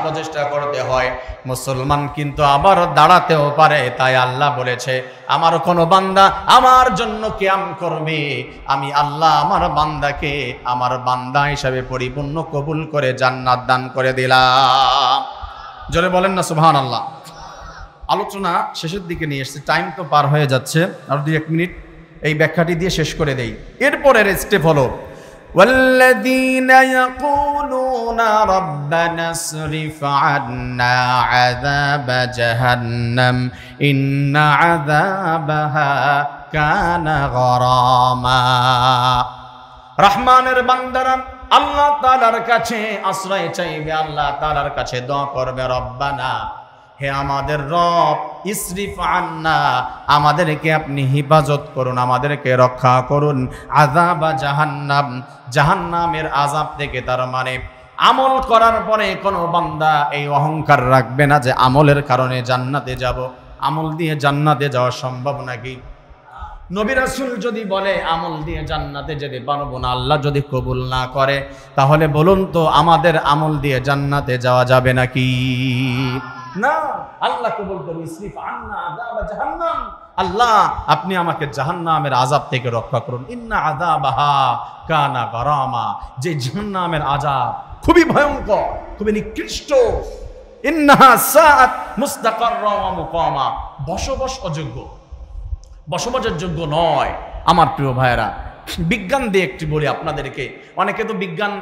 প্রচেষ্টা করতে হয়, মুসলমান কিন্তু আবার দাঁড়াতেও পারে। তাই আল্লাহ বলেছে, আমার কোনো বান্দা আমার জন্য কিয়াম করবে, আমি আল্লাহ আমার বান্দাকে আমার বান্দা হিসাবে পরিপূর্ণ কবুল করে জান্নাত দান করে দিলাম। জোরে বলেন না সুবহানাল্লাহ। আলোচনা শেষের দিকে নিয়ে এসেছে, টাইম তো পার হয়ে যাচ্ছে, আর 2-1 মিনিট এই ব্যাখ্যাটি দিয়ে শেষ করে দেই। এরপরের স্টেপ হলো والذين يقولون ربنا اصرف عنا عذاب جهنم إن عذابها كان غراما। রহমানের বান্দারা আল্লাহ তাআলার কাছে আশ্রয় চাইবে, আল্লাহ তাআলার কাছে দোয়া করবে, রব্বানা, হে আমাদের রব, ইসরিফ আন্না, আমাদেরকে আপনি হেফাজত করুন, আমাদেরকে রক্ষা করুন, আযাবা জাহান্নাম, জাহান্নামের আযাব থেকে। তার মানে আমল করার পরে কোনো বান্দা এই অহংকার রাখবে না যে আমলের কারণে জান্নাতে যাব। আমল দিয়ে জান্নাতে যাওয়া সম্ভব নাকি? নবী রাসূল যদি বলে আমল দিয়ে জান্নাতে যেতে পারবো না, আল্লাহ যদি কবুল না করে, তাহলে বলুন তো আমাদের আমল দিয়ে জান্নাতে যাওয়া যাবে নাকি? না, আল্লাহ কবুল করুন, ইসরিফ আন্না আযাবা জাহান্নাম, আল্লাহ আপনি আমাকে জাহান্নামের আযাব থেকে রক্ষা করুন। ইন্না আযাবাহা কানা গারামা, যে জাহান্নামের আযাব খুবই ভয়ঙ্কর, খুবই নিকৃষ্ট। ইন্নাহা সাআত মুস্তাকাররা ওয়া মুকামা, বসবাস অযোগ্য, বসবাসের যোগ্য নয়। আমার প্রিয় ভাইয়েরা, বিজ্ঞান দিয়ে একটি বলি আপনাদেরকে। অনেকে তো বিজ্ঞান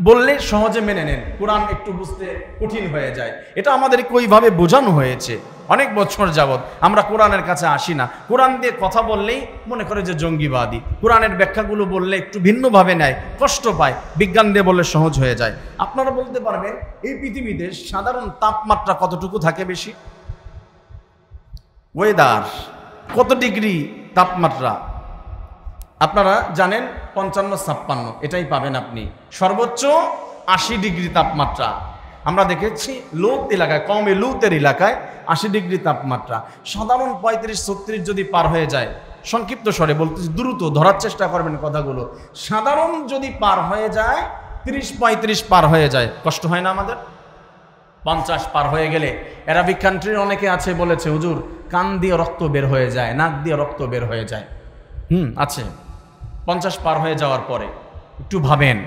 বললে সহজে মেনে নেন, কোরআন একটু বুঝতে কঠিন হয়ে যায়। এটা আমাদেরকে ওইভাবে বোঝানো হয়েছে অনেক বছর যাবৎ। আমরা কোরআনের কাছে আসি না, কোরআন দিয়ে কথা বললেই মনে করে যে জঙ্গিবাদী, কোরআনের ব্যাখ্যাগুলো বললে একটু ভিন্নভাবে নেয়, কষ্ট পায়। বিজ্ঞান দিয়ে বললে সহজ হয়ে যায়। আপনারা বলতে পারবেন এই পৃথিবীতে সাধারণ তাপমাত্রা কতটুকু থাকে বেশি? ওয়েদার কত ডিগ্রি তাপমাত্রা? আপনারা জানেন 55-56 এটাই পাবেন আপনি। সর্বোচ্চ 80 ডিগ্রি তাপমাত্রা আমরা দেখেছি লুত এলাকায়, কমে লুতের এলাকায় 80 ডিগ্রি তাপমাত্রা। সাধারণ 35-36 যদি পার হয়ে যায়, সংক্ষিপ্ত স্বরে বলতেছি, দ্রুত ধরার চেষ্টা করবেন কথাগুলো, সাধারণ যদি পার হয়ে যায়, 30-35 পার হয়ে যায়, কষ্ট হয় না আমাদের? 50 পার হয়ে গেলে অ্যারাবিক কান্ট্রির অনেকে আছে বলেছে, হুজুর কান দিয়ে রক্ত বের হয়ে যায়, নাক দিয়ে রক্ত বের হয়ে যায়। আছে। 50 পার হয়ে যাওয়ার পরে একটু ভাবেন,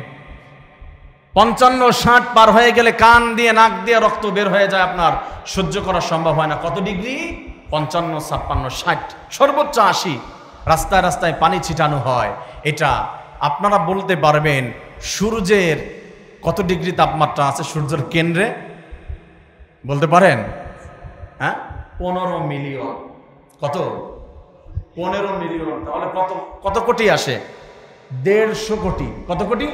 55-60 পার হয়ে গেলে কান দিয়ে নাক দিয়ে রক্ত বের হয়ে যায়, আপনার সহ্য করা সম্ভব হয় না। কত ডিগ্রি? 55-56-60, সর্বোচ্চ 80। রাস্তায় রাস্তায় পানি ছিটানো হয়। এটা আপনারা বলতে পারবেন সূর্যের কত ডিগ্রি তাপমাত্রা আছে সূর্যের কেন্দ্রে? বলতে পারেন? হ্যাঁ, 15 মিলিয়ন। কত? 15 মিলিয়ন। তাহলে কত কোটি আসে? 150 কোটি। কত কোটি?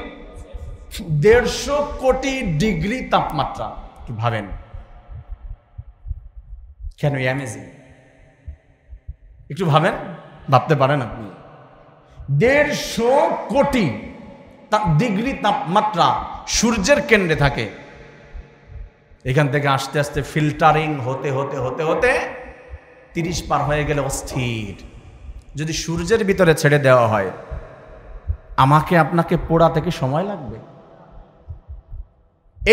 150 কোটি ডিগ্রি তাপমাত্রা। কি ভাবেন? কেন অ্যামেজিং? একটু ভাবেন, ভাবতে পারেন আপনি? 150 কোটি ডিগ্রি তাপমাত্রা সূর্যের কেন্দ্রে থাকে। এখান থেকে আস্তে আস্তে ফিল্টারিং হতে হতে হতে হতে 30 পার হয়ে গেলে অস্থির। যদি সূর্যের ভিতরে ছেড়ে দেওয়া হয়, আমাকে আপনাকে পোড়া থেকে সময় লাগবে।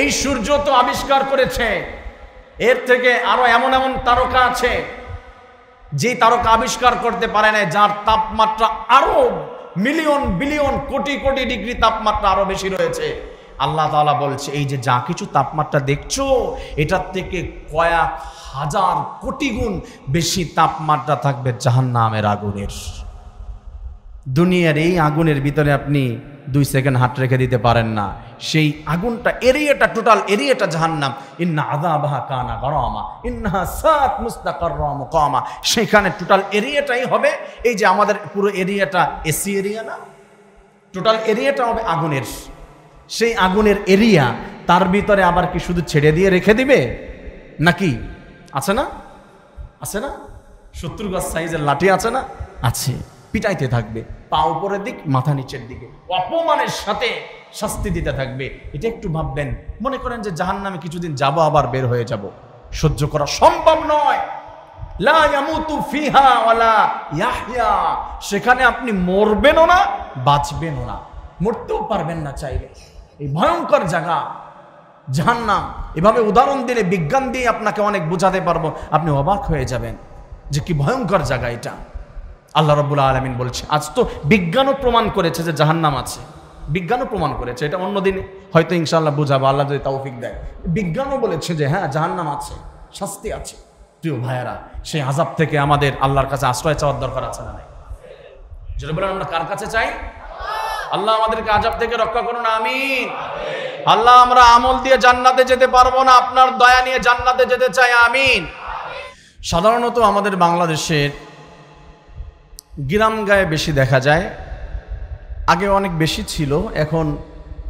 এই সূর্য তো আবিষ্কার করেছে, এর থেকে আরো এমন এমন তারকা আছে যে তারকা আবিষ্কার করতে পারে না, যার তাপমাত্রা আরো million billion crore crore degree তাপমাত্রা আরো বেশি রয়েছে। আল্লাহ তাআলা বলছে, এই যে যা কিছু তাপমাত্রা দেখছো, এটার থেকে কয়েক হাজার কোটি গুণ বেশি তাপমাত্রা থাকবে জাহান্নামের আগুনের। দুনিয়ার এই আগুনের ভিতরে আপনি 2 সেকেন্ড হাত রেখে দিতে পারেন না। সেই আগুনটা, এরিয়াটা, টোটাল এরিয়াটা জাহান্নাম। ইন্না আযাবাহা কানা গারামা ইন্নাহা সাআত মুস্তাকাররা ওয়া মুকামা। সেখানে টোটাল এরিয়াটাই হবে, এই যে আমাদের পুরো এরিয়াটা এসি এরিয়া না, টোটাল এরিয়াটা হবে আগুনের। সেই আগুনের এরিয়া, তার ভিতরে আবার কি শুধু ছেড়ে দিয়ে রেখে দিবে নাকি? আছে না? আছে না? 70 গজ সাইজের লাঠি আছে না? আছে। পিটাইতে থাকবে, পা উপরের দিক, মাথা নিচের দিকে, অপমানের সাথে শাস্তি দিতে থাকবে। এটা একটু ভাববেন। মনে করেন যে জাহান্নামে কিছুদিন যাব, আবার বের হয়ে যাব, সহ্য করা সম্ভব নয়। লা ইয়ামুতু ফিহা ওয়ালা ইয়াহইয়া, সেখানে আপনি মরবেনও না, বাঁচবেনও না, মরতেও পারবেন না চাইলে। এই ভয়ঙ্কর জায়গা জাহান্নাম। এভাবে উদাহরণ দিলে, বিজ্ঞান দিয়ে আপনাকে অনেক বোঝাতে পারবো, আপনি অবাক হয়ে যাবেন যে কি ভয়ঙ্কর জায়গা এটা। আল্লাহ রাব্বুল আলামিন বলছে, আজ তো বিজ্ঞানও প্রমাণ করেছে যে জাহান্নাম আছে। বিজ্ঞানও প্রমাণ করেছে, এটা অন্যদিন হয়তো ইনশাআল্লাহ বুঝাবো, আল্লাহ যদি তৌফিক দেয়। বিজ্ঞানও বলেছে যে হ্যাঁ, জাহান্নাম আছে, শাস্তি আছে। প্রিয় ভাইয়েরা, সেই আযাব থেকে আমাদের আল্লাহর কাছে আশ্রয় চাওয়ার দরকার আছে না নাই? যেটা বলেন, আমরা কার কাছে চাই? আল্লাহ আমাদেরকে আযাব থেকে রক্ষা করুন, আমিন। আল্লাহ, আমরা আমল দিয়ে জান্নাতে যেতে পারবো না, আপনার দয়া নিয়ে জান্নাতে যেতে চাই, আমিন। সাধারণত আমাদের বাংলাদেশের গ্রাম গায়ে বেশি দেখা যায়, আগে অনেক বেশি ছিল, এখন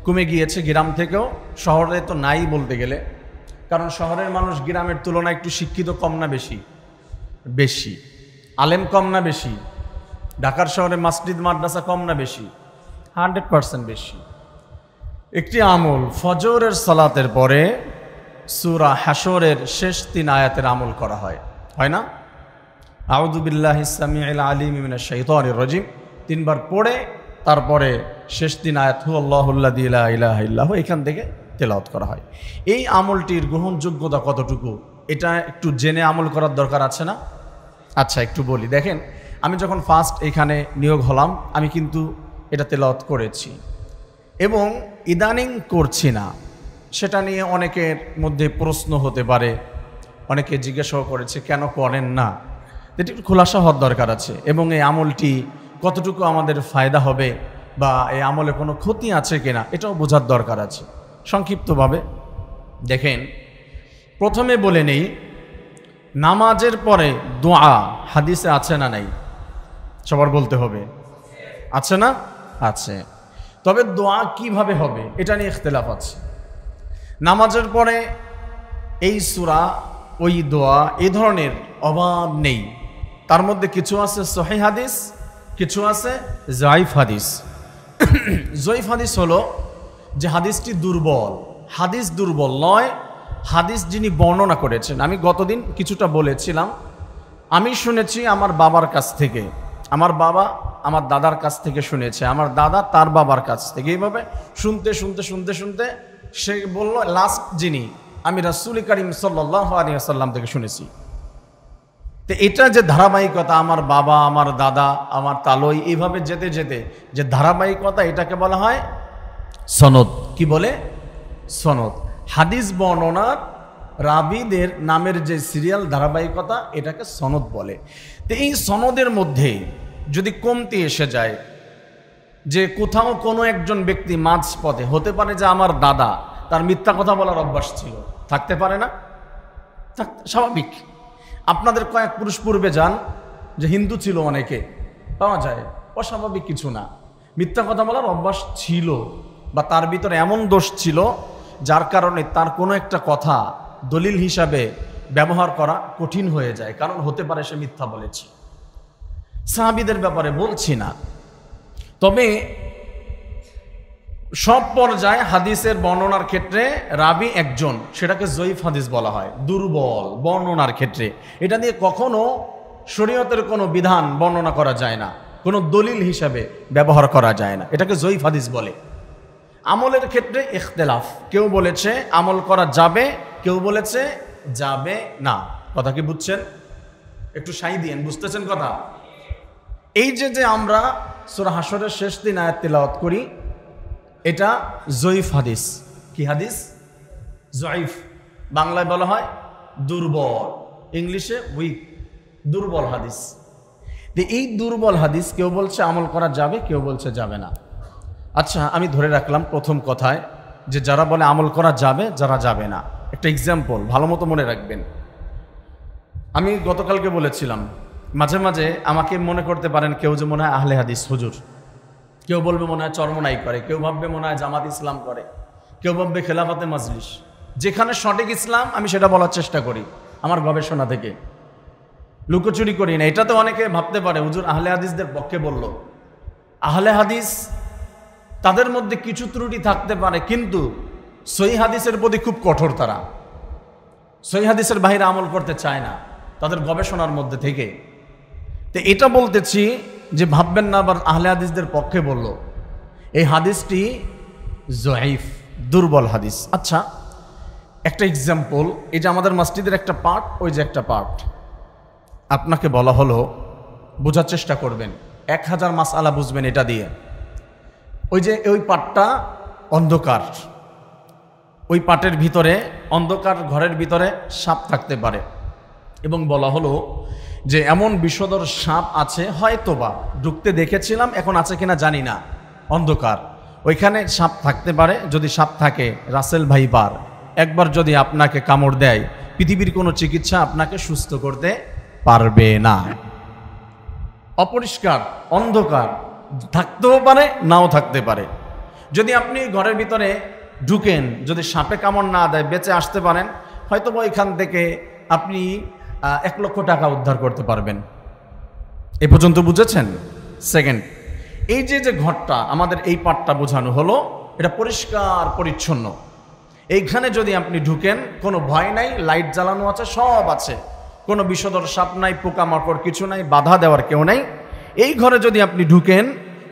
কমে গিয়েছে গ্রাম থেকেও। শহরে তো নাই বলতে গেলে, কারণ শহরের মানুষ গ্রামের তুলনায় একটু শিক্ষিত কম না বেশি? বেশি। আলেম কম না বেশি? ঢাকার শহরে মসজিদ মাদ্রাসা কম না বেশি? 100% বেশি। একটি আমল, ফজরের সালাতের পরে সূরা হাশরের শেষ 3 আয়াতের আমল করা হয়, হয় না? আউযু বিল্লাহিস সামিউল আলিম মিনাশ শাইতানির রাজিম 3 বার পড়ে তারপরে শেষ 3 আয়াত হুয়াল্লাহুল্লাযী লা ইলাহা ইল্লাহু এখান থেকে তেলাওয়াত করা হয়। এই আমলটির গ্রহণযোগ্যতা কতটুকু, এটা একটু জেনে আমল করার দরকার আছে না? আচ্ছা, একটু বলি। দেখেন, আমি যখন ফার্স্ট এখানে নিয়োগ হলাম, আমি কিন্তু এটা তেলাওয়াত করেছি এবং ইদানিং করছি না। সেটা নিয়ে অনেকের মধ্যে প্রশ্ন হতে পারে, অনেকে জিজ্ঞাসাও করেছে কেন করেন না। এটি একটু খোলাসা হওয়ার দরকার আছে, এবং এই আমলটি কতটুকু আমাদের ফায়দা হবে বা এই আমলে কোনো ক্ষতি আছে কিনা এটাও বোঝার দরকার আছে। সংক্ষিপ্তভাবে দেখেন, প্রথমে বলে নেই, নামাজের পরে দোয়া হাদিসে আছে না নাই? সবার বলতে হবে, আছে না? আছে। তবে দোয়া কিভাবে হবে এটা নিয়ে ইখতিলাফ আছে। নামাজের পরে এই সূরা, ওই দোয়া, এই ধরনের অভাব নেই। তার মধ্যে কিছু আছে সহিহ হাদিস, কিছু আছে যায়িফ হাদিস। যায়িফ হাদিস হলো যে হাদিসটি দুর্বল। হাদিস দুর্বল নয়, হাদিস যিনি বর্ণনা করেছেন। আমি গতদিন কিছুটা বলেছিলাম, আমি শুনেছি আমার বাবার কাছ থেকে, আমার বাবা আমার দাদার কাছ থেকে শুনেছে, আমার দাদা তার বাবার কাছ থেকে, এইভাবে শুনতে শুনতে শুনতে শুনতে সে বলল লাস্ট যিনি, আমি রাসূল করিম সাল্লাল্লাহু আলাইহি ওয়াসাল্লাম থেকে শুনেছি। তো এটা যে ধারাবাহিকতা, আমার বাবা, আমার দাদা, আমার তালই, এইভাবে যেতে যেতে যে ধারাবাহিকতা, এটাকে বলা হয় সনদ। কি বলে? সনদ। হাদিস বর্ণনার রাবীদের নামের যে সিরিয়াল ধারাবাহিকতা, এটাকে সনদ বলে। তো এই সনদের মধ্যে যদি কমতি এসে যায়, যে কোথাও কোনো একজন ব্যক্তি মাঝপথে, হতে পারে যে আমার দাদা, তার মিথ্যা কথা বলার অভ্যাস ছিল, থাকতে পারে না? স্বাভাবিক। আপনাদের কয়েক পুরুষ পূর্বে যান, যে হিন্দু ছিল অনেকে, পাওয়া যায়, অস্বাভাবিক কিছু না। মিথ্যা কথা বলার অভ্যাস ছিল, বা তার ভিতরে এমন দোষ ছিল যার কারণে তার কোনো একটা কথা দলিল হিসাবে ব্যবহার করা কঠিন হয়ে যায়, কারণ হতে পারে সে মিথ্যা বলেছে। সাহাবীদের ব্যাপারে বলছি না, তবে সব পর্যায়ে হাদিসের বর্ণনার ক্ষেত্রে রাবী একজন, সেটাকে জয়ীফ হাদিস বলা হয়, দুর্বল বর্ণনার ক্ষেত্রে। এটা দিয়ে কখনো শরীয়তের কোনো বিধান বর্ণনা করা যায় না, কোনো দলিল হিসাবে ব্যবহার করা যায় না, এটাকে জয়ীফ হাদিস বলে। আমলের ক্ষেত্রে ইখতিলাফ, কেউ বলেছে আমল করা যাবে, কেউ বলেছে যাবে না। কথা কি বুঝছেন? একটু সাই দিয়েন, বুঝতেছেন কথা? এই যে আমরা সূরা হাশরের শেষ 3 আয়াত তেলাওয়াত করি, এটা জয়ীফ হাদিস। কি হাদিস? জয়ীফ। বাংলায় বলা হয় দুর্বল, ইংলিশে উইক, দুর্বল হাদিস। এই দুর্বল হাদিস কেউ বলছে আমল করা যাবে, কেউ বলছে যাবে না। আচ্ছা, আমি ধরে রাখলাম প্রথম কথায় যে যারা বলে আমল করা যাবে, যারা যাবে না। একটা এক্সাম্পল ভালো মতো মনে রাখবেন। আমি গতকালকে বলেছিলাম, মাঝে মাঝে আমাকে মনে করতে পারেন কেউ যে মনে হয় আহলে হাদিস হুজুর, কেউ বলবে মনে হয় চরমনাই করে, কেউ ভাববে মনে হয় জামাত ইসলাম করে, কেউ ভাববে খেলাফতে মাজলিস। যেখানে সঠিক ইসলাম আমি সেটা বলার চেষ্টা করি আমার গবেষণা থেকে, লুকোচুরি করি না। এটা তো অনেকে ভাবতে পারে হুজুর আহলে হাদিসদের পক্ষে বলল। আহলে হাদিস তাদের মধ্যে কিছু ত্রুটি থাকতে পারে, কিন্তু সহিহ হাদিসের প্রতি খুব কঠোর। তারা সহিহ হাদিসের বাইরে আমল করতে চায় না তাদের গবেষণার মধ্যে থেকে। তো এটা বলতেছি যে ভাববেন না আবার আহলে হাদিসদের পক্ষে বলল। এই হাদিসটি জয়ীফ, দুর্বল হাদিস। আচ্ছা, একটা এক্সাম্পল, এই যে আমাদের মসজিদের একটা পার্ট, ওই যে একটা পার্ট আপনাকে বলা হলো, বোঝার চেষ্টা করবেন, 1000 মাসআলা বুঝবেন এটা দিয়ে। ওই যে ওই পাটটা অন্ধকার, ওই পাটের ভিতরে অন্ধকার ঘরের ভিতরে সাপ থাকতে পারে, এবং বলা হলো যে এমন বিষধর সাপ আছে, হয়তোবা ঢুকতে দেখেছিলাম, এখন আছে কিনা জানি না, অন্ধকার, ওইখানে সাপ থাকতে পারে। যদি সাপ থাকে, রাসেল ভাইপার, একবার যদি আপনাকে কামড় দেয়, পৃথিবীর কোনো চিকিৎসা আপনাকে সুস্থ করতে পারবে না। অপরিষ্কার, অন্ধকার, থাকতেও পারে নাও থাকতে পারে। যদি আপনি ঘরের ভিতরে ঢুকেন, যদি সাপে কামড় না দেয়, বেঁচে আসতে পারেন, হয়তো ওইখান থেকে আপনি 1 লক্ষ টাকা উদ্ধার করতে পারবেন। এ পর্যন্ত বুঝেছেন? সেকেন্ড, এই যে ঘরটা, আমাদের এই পাটটা বোঝানো হলো, এটা পরিষ্কার পরিচ্ছন্ন। এইখানে যদি আপনি ঢুকেন, কোনো ভয় নাই, লাইট জ্বালানো আছে, সব আছে, কোনো বিষধর সাপ নাই, পোকামাকড় কিছু নাই, বাধা দেওয়ার কেউ নাই। এই ঘরে যদি আপনি ঢুকেন,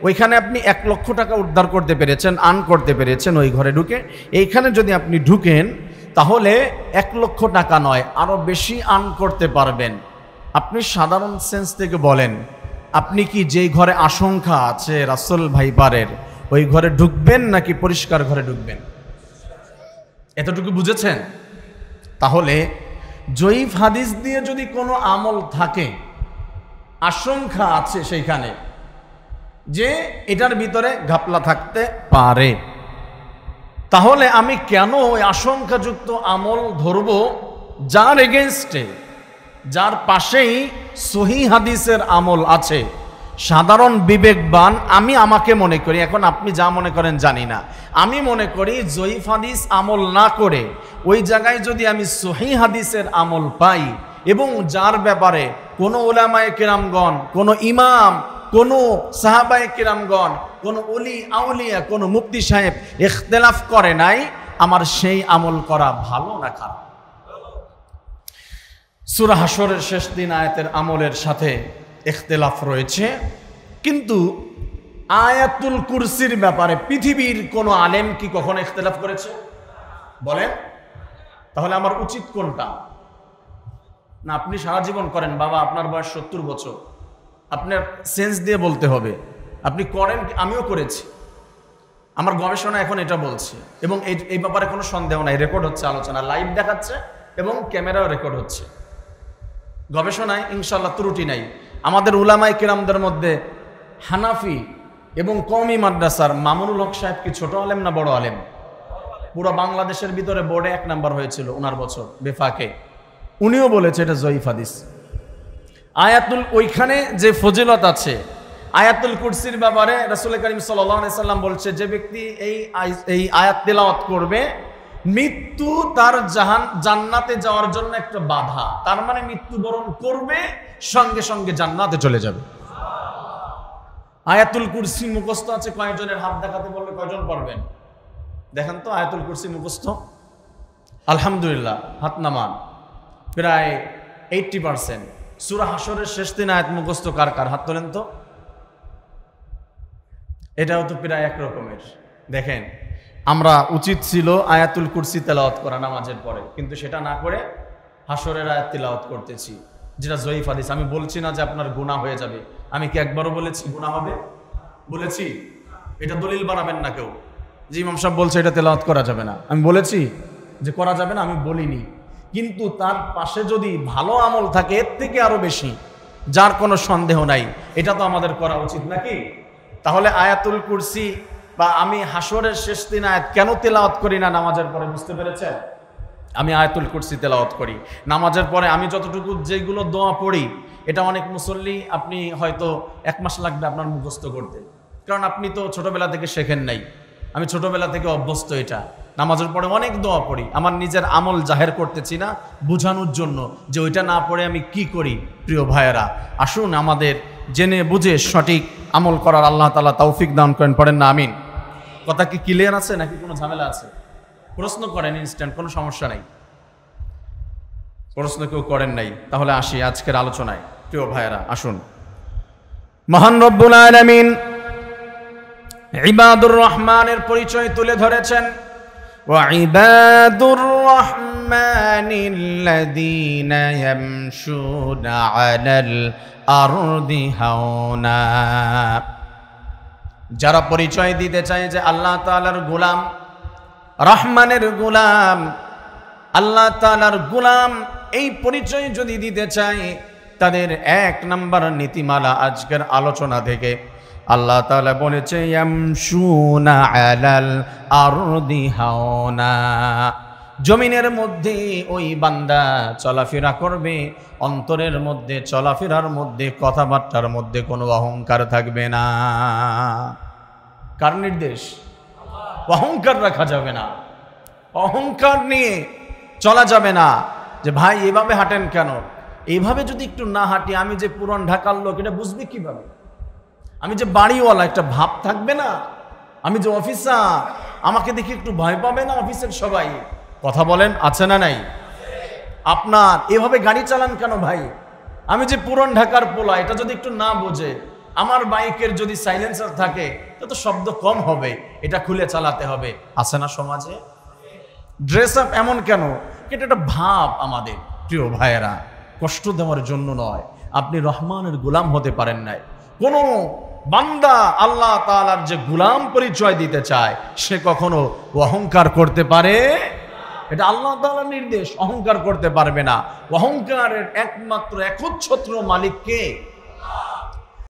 ওইখানে আপনি 1 লক্ষ টাকা উদ্ধার করতে পেরেছেন, আর্ন করতে পেরেছেন ওই ঘরে ঢুকে। এইখানে যদি আপনি ঢুকেন, তাহলে 1 লক্ষ টাকা নয়, আরো বেশি আর্ন করতে পারবেন। আপনি সাধারণ সেন্স থেকে বলেন, আপনি কি যেই ঘরে আশঙ্কা আছে রাসেল ভাইপারের, ওই ঘরে ঢুকবেন নাকি পরিষ্কার ঘরে ঢুকবেন? এতটুকু বুঝেছেন? তাহলে জয়ীফ হাদিস দিয়ে যদি কোনো আমল থাকে, আশঙ্কা আছে সেইখানে যে এটার ভিতরে ঘাপলা থাকতে পারে, তাহলে আমি কেন ওই আশঙ্কাযুক্ত আমল ধরব যার এগেনস্টে, যার পাশেই সহি হাদিসের আমল আছে? সাধারণ বিবেকবান আমি আমাকে মনে করি, এখন আপনি যা মনে করেন জানি না, আমি মনে করি জয়ীফ হাদিস আমল না করে ওই জায়গায় যদি আমি সহি হাদিসের আমল পাই, এবং যার ব্যাপারে কোনো উলামায়ে কেরামগণ, কোনো ইমাম, কোনো সাহাবায়ে কেরামগণ, কোনো ওলি আউলিয়া, কোনো মুফতি সাহেব ইখতিলাফ করে নাই, আমার সেই আমল করা ভালো না খারাপ? সূরা হাশরের শেষ 3 আয়াতের আমলের সাথে ইখতিলাফ রয়েছে, কিন্তু আয়াতুল কুরসির ব্যাপারে পৃথিবীর কোনো আলেম কি কখনো ইখতিলাফ করেছে? বলেন। তাহলে আমার উচিত কোনটা? না, আপনি সারা জীবন করেন, বাবা আপনার বয়স 70 বছর, আপনার সেন্স দিয়ে বলতে হবে, আপনি করেন, আমিও করেছি, আমার গবেষণা এখন এটা বলছে, এবং এই ব্যাপারে কোনো সন্দেহ নাই, রেকর্ড হচ্ছে, আলোচনা লাইভ দেখাচ্ছে এবং ক্যামেরাও রেকর্ড হচ্ছে। গবেষণায় ইনশাআল্লাহ ত্রুটি নাই। আমাদের উলামায়ে কেরামদের মধ্যে হানাফি এবং কওমি মাদ্রাসার মামুনুল হক সাহেব কি ছোট আলেম না বড় আলেম? পুরো বাংলাদেশের ভিতরে বোর্ডে 1 নাম্বার হয়েছিল ওনার বছর বেফাকে, উনিও বলেছে এটা জয়ীফ হাদিস। আয়াতুল, ওইখানে যে ফজিলত আছে, আয়াতুল কুরসির ব্যাপারে রাসূল করিম সাল্লাল্লাহু আলাইহি সাল্লাম বলছে, যে ব্যক্তি এই আয়াত তেলাওয়াত করবে, মৃত্যু তার জান্নাতে যাওয়ার জন্য একটা বাধা, তার মানে মৃত্যুবরণ করবে, সঙ্গে সঙ্গে জান্নাতে চলে যাবে। আয়াতুল কুরসি মুখস্থ আছে কয়জনের? হাত দেখাতে বললে কয়জন পারবেন? দেখেন তো, আয়াতুল কুরসি মুখস্থ? আলহামদুলিল্লাহ, হাত নামান। প্রায় 80%। সূরা হাশরের শেষ 3 আয়াত মুখস্থ কার কার? হাত তোলেন তো। এটাও তো প্রায় একরকমের। দেখেন, আমরা উচিত ছিল আয়াতুল কুরসি তেলাওয়াত করা নামাজের পরে, কিন্তু সেটা না করে হাশরের আয়াত তেলাওয়াত করতেছি, যেটা জয়ীফ হাদিস। আমি বলছি না যে আপনার গুনাহ হয়ে যাবে, আমি কি একবারও বলেছি গুনাহ হবে? বলেছি? এটা দলিল বানাবেন না কেউ যে ইমাম সাহেব বলছে এটা তেলাওয়াত করা যাবে না। আমি বলেছি যে করা যাবে না? আমি বলিনি। কিন্তু তার পাশে যদি ভালো আমল থাকে এর থেকে আরো বেশি, যার কোনো সন্দেহ নাই, এটা তো আমাদের করা উচিত নাকি? তাহলে আয়াতুল কুরসি বা আমি হাশরের শেষ 3 আয়াত কেন তেলাওয়াত করি না নামাজের পরে? বুঝতে পেরেছেন? আমি আয়াতুল কুরসি তেলাওয়াত করি নামাজের পরে। আমি যতটুকু যেগুলো দোয়া পড়ি, এটা অনেক মুসল্লি, আপনি হয়তো 1 মাস লাগবে আপনার মুখস্থ করতে, কারণ আপনি তো ছোটবেলা থেকে শেখেন নাই। আমি ছোটবেলা থেকে অভ্যস্ত। এটা নামাজের পরে অনেক দোয়া পড়ি, আমার নিজের আমল জাহের করতেছি না, বোঝানোর জন্য যে ওইটা না পড়ে আমি কি করি। প্রিয় ভাইয়েরা, আসুন আমাদের জেনে বুঝে সঠিক আমল করার আল্লাহ তাআলা তৌফিক দান করেন। পড়েন না আমিন। কথা কি ক্লিয়ার আছে নাকি কোনো ঝামেলা আছে? প্রশ্ন করেন ইনস্ট্যান্ট, কোনো সমস্যা নাই। প্রশ্ন কেউ করেন নাই, তাহলে আসি আজকের আলোচনায়। প্রিয় ভাইয়েরা, আসুন, মহান রব্বুল আলামিন ইবাদুর রহমানের পরিচয় তুলে ধরেছেন। ওয়া ইবাদুর রহমানিল্লাযীনা ইয়ামশুনা আলাল আরদি হাওনা। যারা পরিচয় দিতে চায় যে আল্লাহ তাআলার গোলাম, রহমানের গোলাম, আল্লাহ তাআলার গোলাম এই পরিচয় যদি দিতে চায়, তাদের 1 নাম্বার নীতিমালা আজকের আলোচনা থেকে আল্লাহ তাআলা বলেছে ইয়ামশুনা আলাল আরদি হাওনা, জমিনের মধ্যে ওই বান্দা চলাফেরা করবে, অন্তরের মধ্যে চলাফেরার মধ্যে কথাবার্তার মধ্যে কোনো অহংকার থাকবে না। কার নির্দেশ? অহংকার রাখা যাবে না, অহংকার নিয়ে চলা যাবে না। যে ভাই এভাবে হাঁটেন কেন, এইভাবে যদি একটু না হাঁটি, আমি যে পুরান ঢাকার লোক এটা বুঝবে কিভাবে? আমি যে বাড়িওয়ালা একটা ভাব থাকবে না? আমি যে অফিসার, আমাকে দেখে একটু ভয় পাবে না অফিসের সবাই? কথা বলেন, আছে না নাই? আপনার এভাবে গাড়ি চালান কেন ভাই? আমি যে পুরান ঢাকার পোলা, এটা যদি একটু না বোঝে, আমার বাইকের যদি সাইলেন্সার থাকে তো শব্দ কম হবে, এটা খুলে চালাতে হবে। আছে না সমাজে? ড্রেস আপ এমন কেন? এটা একটা ভাব আমাদের। প্রিয় ভাইয়েরা, কষ্ট দেওয়ার জন্য নয়, আপনি রহমানের গোলাম হতে পারেন নাই। কোন বান্দা আল্লাহ তাআলার যে গোলাম পরিচয় দিতে চায়, সে কখনো অহংকার করতে পারে? এটা আল্লাহ তাআলার নির্দেশ, অহংকার করতে পারবে না। অহংকারের একমাত্র একচ্ছত্র মালিক কে?